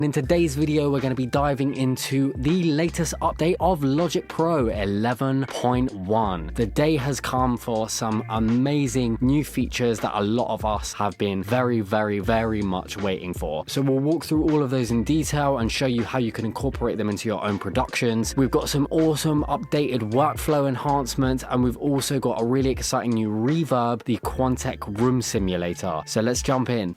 In today's video, we're going to be diving into the latest update of Logic Pro 11.1. The day has come for some amazing new features that a lot of us have been very much waiting for. So we'll walk through all of those in detail and show you how you can incorporate them into your own productions. We've got some awesome updated workflow enhancements, and we've also got a really exciting new reverb, the Quantec Room Simulator. So let's jump in.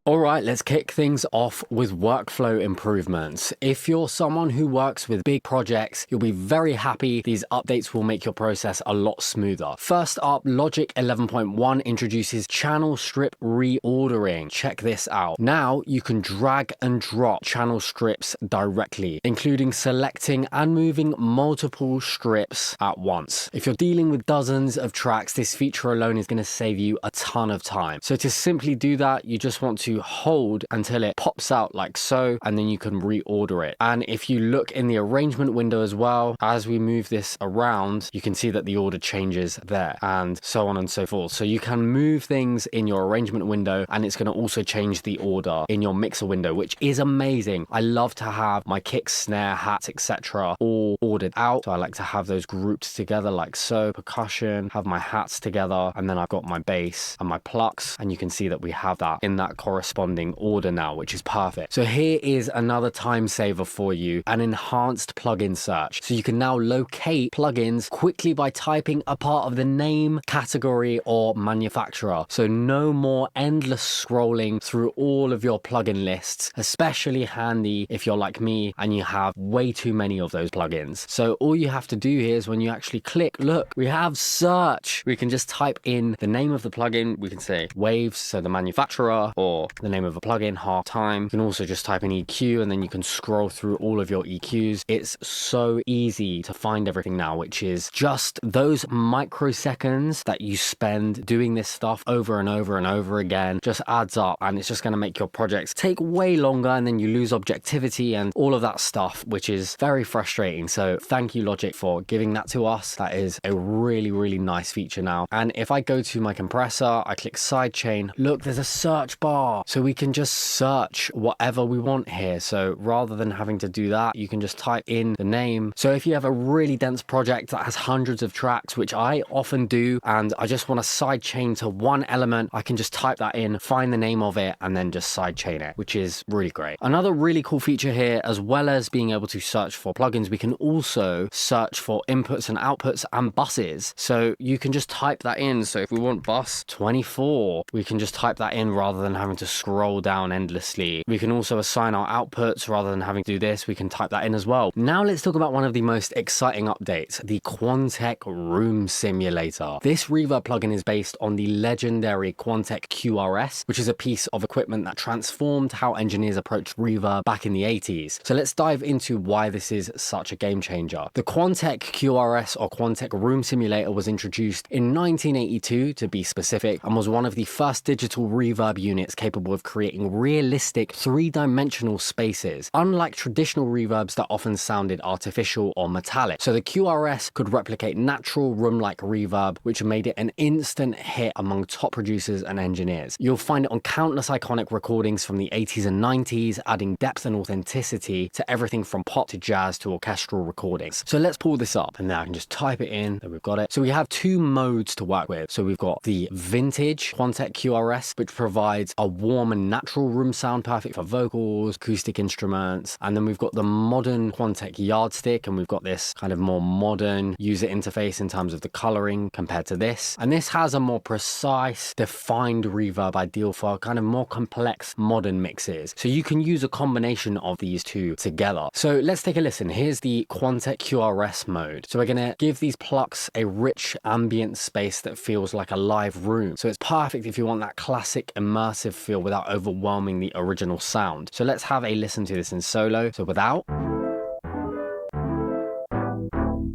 All right, let's kick things off with workflow improvements. If you're someone who works with big projects, you'll be very happy. These updates will make your process a lot smoother. First up, Logic 11.1 introduces channel strip reordering. Check this out. Now you can drag and drop channel strips directly, including selecting and moving multiple strips at once. If you're dealing with dozens of tracks, this feature alone is going to save you a ton of time. So to simply do that, you just want to hold until it pops out like so, and then you can reorder it. And if you look in the arrangement window as well, as we move this around, you can see that the order changes there, and so on and so forth. So you can move things in your arrangement window, and it's going to also change the order in your mixer window, which is amazing. I love to have my kicks, snare, hats, etc. all ordered out. So I like to have those grouped together like so. Percussion, have my hats together, and then I've got my bass and my plucks, and you can see that we have that in that corresponding order now, which is perfect. So here is another time saver for you, an enhanced plugin search. So you can now locate plugins quickly by typing a part of the name, category, or manufacturer. So no more endless scrolling through all of your plugin lists, especially handy if you're like me and you have way too many of those plugins. So all you have to do here is when you actually click, look, we have search. We can just type in the name of the plugin. We can say Waves, so the manufacturer, or the name of a plugin, Half Time. You can also just type in EQ, and then you can scroll through all of your EQs. It's so easy to find everything now, which is just those microseconds that you spend doing this stuff over and over and over again just adds up, and it's just going to make your projects take way longer, and then you lose objectivity and all of that stuff, which is very frustrating. So thank you, Logic, for giving that to us. That is a really nice feature now. And if I go to my compressor, I click sidechain, look, there's a search bar. So we can just search whatever we want here. So rather than having to do that, you can just type in the name. So if you have a really dense project that has hundreds of tracks, which I often do, and I just want to sidechain to one element, I can just type that in, find the name of it, and then just sidechain it, which is really great. Another really cool feature here, as well as being able to search for plugins, we can also search for inputs and outputs and buses. So you can just type that in. So if we want bus 24, we can just type that in rather than having to scroll down endlessly. We can also assign our outputs rather than having to do this. We can type that in as well. Now let's talk about one of the most exciting updates, the Quantec Room Simulator. This reverb plugin is based on the legendary Quantec QRS, which is a piece of equipment that transformed how engineers approached reverb back in the 80s. So let's dive into why this is such a game changer. The Quantec QRS, or Quantec Room Simulator, was introduced in 1982 to be specific, and was one of the first digital reverb units capable of creating realistic three-dimensional spaces, unlike traditional reverbs that often sounded artificial or metallic. So the QRS could replicate natural room-like reverb, which made it an instant hit among top producers and engineers. You'll find it on countless iconic recordings from the 80s and 90s, adding depth and authenticity to everything from pop to jazz to orchestral recordings. So let's pull this up, and now I can just type it in, and we've got it. So we have two modes to work with. So we've got the vintage Quantec QRS, which provides a warm and natural room sound, perfect for vocals, acoustic instruments. And then we've got the modern Quantec Yardstick, and we've got this kind of more modern user interface in terms of the coloring compared to this. And this has a more precise, defined reverb, ideal for kind of more complex modern mixes. So you can use a combination of these two together. So let's take a listen. Here's the Quantec QRS mode. So we're going to give these plucks a rich ambient space that feels like a live room. So it's perfect if you want that classic immersive feel without overwhelming the original sound. So let's have a listen to this in solo. So without.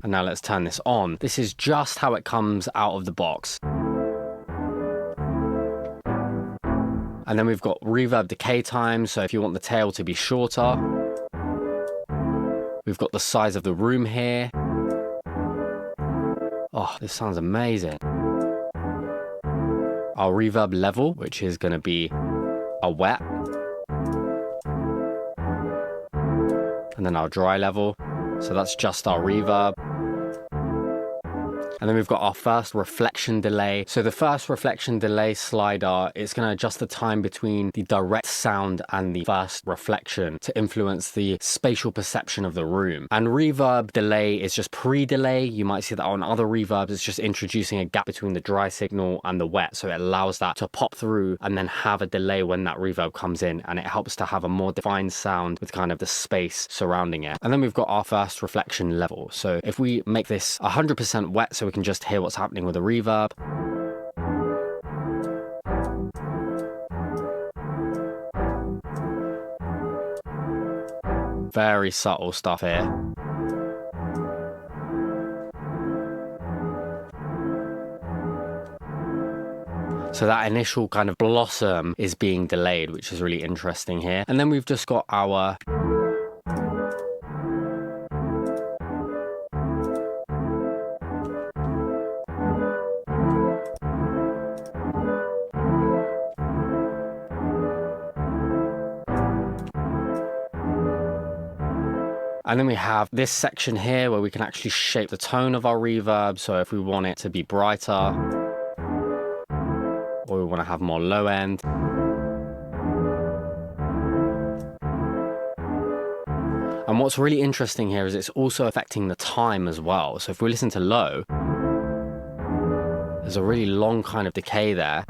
And now let's turn this on. This is just how it comes out of the box. And then we've got reverb decay time. So if you want the tail to be shorter, we've got the size of the room here. Oh, this sounds amazing. Our reverb level, which is going to be a wet. and then our dry level. So that's just our reverb. And then we've got our first reflection delay. So the first reflection delay slider is going to adjust the time between the direct sound and the first reflection to influence the spatial perception of the room. And reverb delay is just pre-delay. You might see that on other reverbs, it's just introducing a gap between the dry signal and the wet. So it allows that to pop through and then have a delay when that reverb comes in. And it helps to have a more defined sound with kind of the space surrounding it. And then we've got our first reflection level. So if we make this 100% wet, so we can just hear what's happening with the reverb. Very subtle stuff here. So that initial kind of blossom is being delayed, which is really interesting here. And then we've just got our And then we have this section here where we can actually shape the tone of our reverb. So if we want it to be brighter, or we want to have more low end. And what's really interesting here is it's also affecting the time as well. So if we listen to low, there's a really long kind of decay there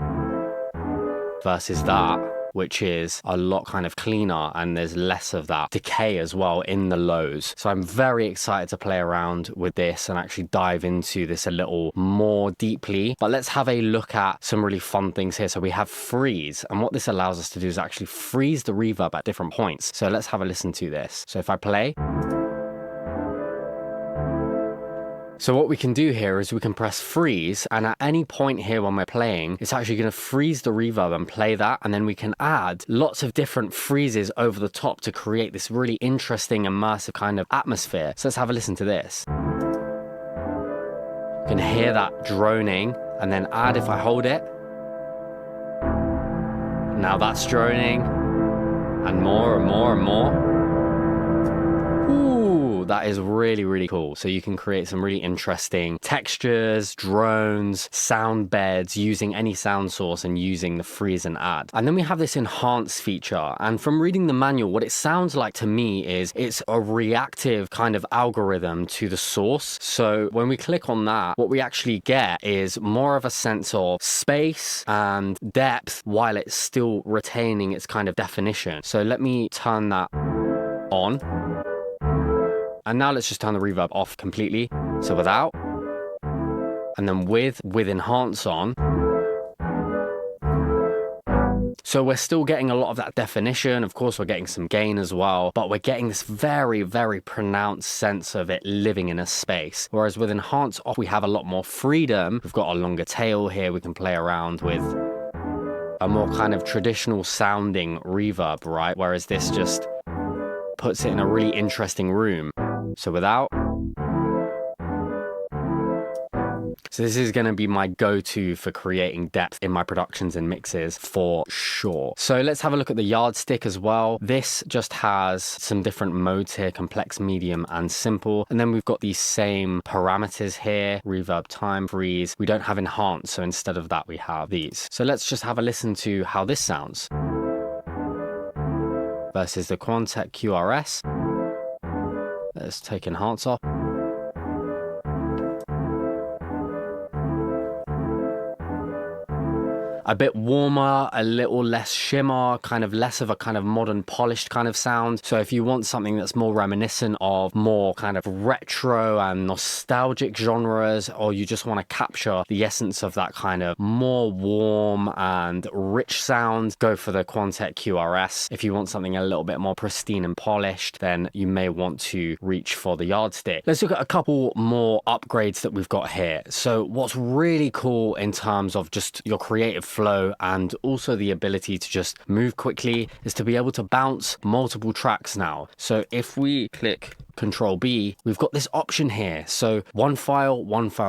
versus that, which is a lot kind of cleaner, and there's less of that decay as well in the lows. So I'm very excited to play around with this and actually dive into this a little more deeply. But let's have a look at some really fun things here. So we have freeze, and what this allows us to do is actually freeze the reverb at different points. So let's have a listen to this. So if I play, so what we can do here is we can press freeze, and at any point here when we're playing, it's actually going to freeze the reverb and play that, and then we can add lots of different freezes over the top to create this really interesting immersive kind of atmosphere. So let's have a listen to this. You can hear that droning, and then add if I hold it. Now that's droning, and more and more and more. Ooh, that is really, really cool. So you can create some really interesting textures, drones, sound beds using any sound source and using the freeze and add. And then we have this enhance feature. And from reading the manual, what it sounds like to me is it's a reactive kind of algorithm to the source. So when we click on that, what we actually get is more of a sense of space and depth while it's still retaining its kind of definition. So let me turn that on. And now let's just turn the reverb off completely. So without, and then with enhance on. So we're still getting a lot of that definition. Of course, we're getting some gain as well, but we're getting this very, very pronounced sense of it living in a space. Whereas with enhance off, we have a lot more freedom. We've got a longer tail here. We can play around with a more kind of traditional sounding reverb, right? Whereas this just puts it in a really interesting room. So without. So this is going to be my go-to for creating depth in my productions and mixes for sure. So let's have a look at the yardstick as well. This just has some different modes here: complex, medium, and simple. And then we've got these same parameters here: reverb, time, freeze. We don't have enhance, so instead of that we have these. So let's just have a listen to how this sounds versus the Quantec QRS. Let's take enhance off. A bit warmer, a little less shimmer, kind of less of a kind of modern polished kind of sound. So if you want something that's more reminiscent of more kind of retro and nostalgic genres, or you just want to capture the essence of that kind of more warm and rich sound, go for the Quantec QRS. If you want something a little bit more pristine and polished, then you may want to reach for the yardstick. Let's look at a couple more upgrades that we've got here. So what's really cool in terms of just your creative flow and also the ability to just move quickly is to be able to bounce multiple tracks now. So if we click Control B, we've got this option here. So one file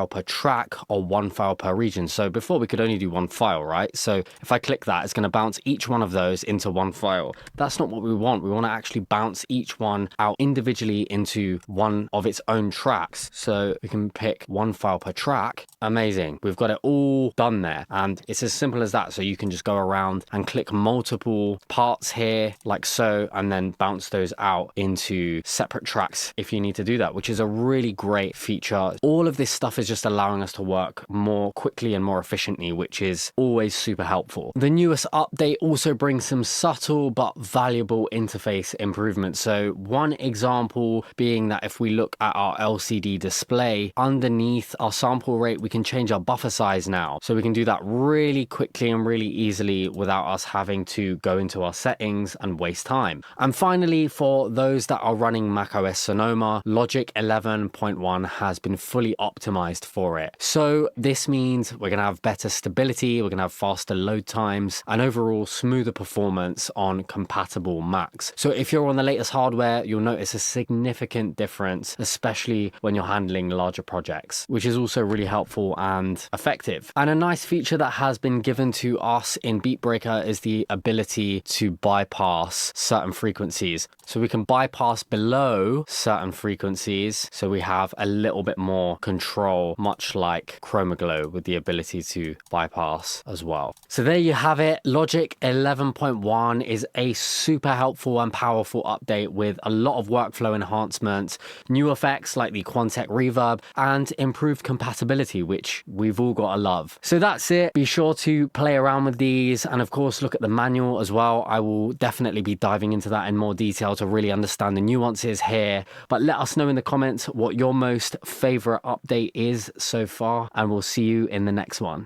per track, or one file per region. So before we could only do one file, right? So if I click that, it's going to bounce each one of those into one file. That's not what we want. We want to actually bounce each one out individually into one of its own tracks. So we can pick one file per track. Amazing. We've got it all done there. And it's as simple as that. So you can just go around and click multiple parts here like so, and then bounce those out into separate tracks if you need to do that, which is a really great feature. All of this stuff is just allowing us to work more quickly and more efficiently, which is always super helpful. The newest update also brings some subtle but valuable interface improvements. So one example being that if we look at our LCD display, underneath our sample rate, we can change our buffer size now. So we can do that really quickly and really easily without us having to go into our settings and waste time. And finally, for those that are running macOS Sonoma, Logic 11.1 has been fully optimized for it. So this means we're going to have better stability, we're going to have faster load times, and overall smoother performance on compatible Macs. So if you're on the latest hardware, you'll notice a significant difference, especially when you're handling larger projects, which is also really helpful and effective. And a nice feature that has been given to us in Beatbreaker is the ability to bypass certain frequencies. So we can bypass below certain frequencies, so we have a little bit more control, much like ChromaGlow with the ability to bypass as well. So there you have it. Logic 11.1 is a super helpful and powerful update with a lot of workflow enhancements, new effects like the Quantec reverb, and improved compatibility, which we've all got to love. So that's it. Be sure to play around with these, and of course look at the manual as well. I will definitely be diving into that in more detail to really understand the nuances here. But let us know in the comments what your most favorite update is so far, and we'll see you in the next one.